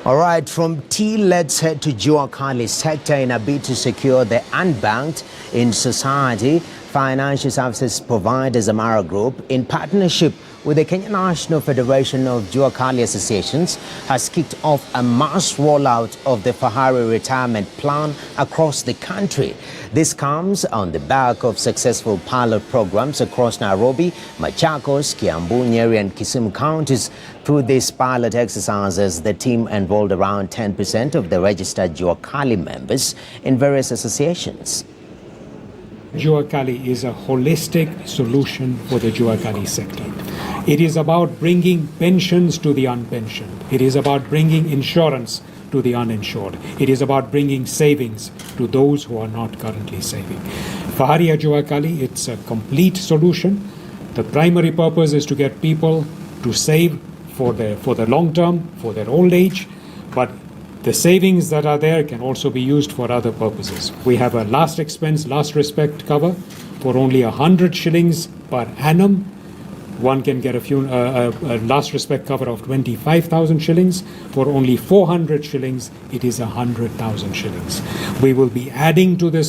All right, from tea, let's head to Jua Kali sector in a bid to secure the unbanked in society. Financial services provider Zamara Group, in partnership with the Kenya National Federation of Jua Kali Associations, has kicked off a mass rollout of the fahari retirement plan across the country. This comes on the back of successful pilot programs across Nairobi, Machakos, Kiambu, Nyeri and Kisumu counties. Through these pilot exercises, the team enrolled around 10% of the registered Jua Kali members in various associations. Jua Kali is a holistic solution for the Jua Kali sector. It is about bringing pensions to the unpensioned. It is about bringing insurance to the uninsured. It is about bringing savings to those who are not currently saving. Fahari Jua Kali, it's a complete solution. The primary purpose is to get people to save for the long term, for their old age, but the savings that are there can also be used for other purposes. We have a last expense, last respect cover for only 100 shillings per annum. One can get a last respect cover of 25,000 shillings. For only 400 shillings, it is 100,000 shillings. We will be adding to the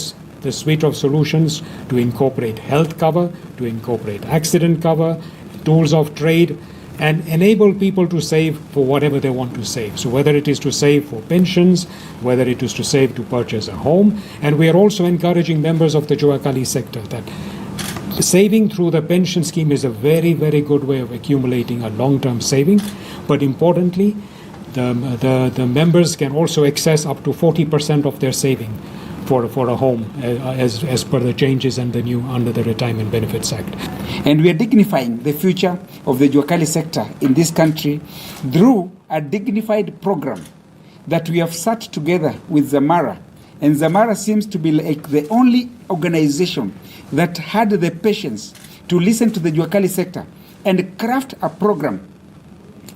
suite of solutions to incorporate health cover, to incorporate accident cover, tools of trade, and enable people to save for whatever they want to save. So whether it is to save for pensions, whether it is to save to purchase a home, and we are also encouraging members of the Jua Kali sector that saving through the pension scheme is a very, very good way of accumulating a long-term saving. But importantly, the members can also access up to 40% of their saving for a home as per the changes and the new under the Retirement Benefits Act. And we are dignifying the future of the Jua Kali sector in this country through a dignified program that we have sat together with Zamara. And Zamara seems to be like the only organization that had the patience to listen to the Jua Kali sector and craft a program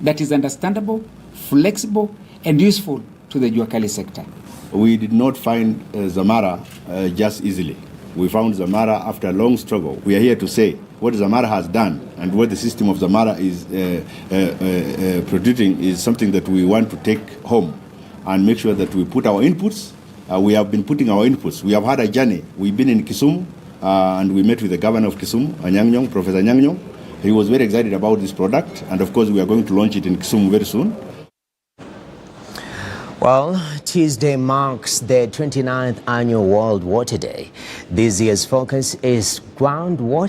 that is understandable, flexible, and useful to the Jua Kali sector. We did not find Zamara just easily. We found Zamara after a long struggle. We are here to say what Zamara has done and what the system of Zamara is producing is something that we want to take home and make sure that we put our inputs. We have been putting our inputs. We have had a journey. We've been in Kisumu and we met with the governor of Kisumu, Professor Nyang'nyong. He was very excited about this product, and of course we are going to launch it in Kisumu very soon. Well, Tuesday marks the 29th annual World Water Day. This year's focus is groundwater.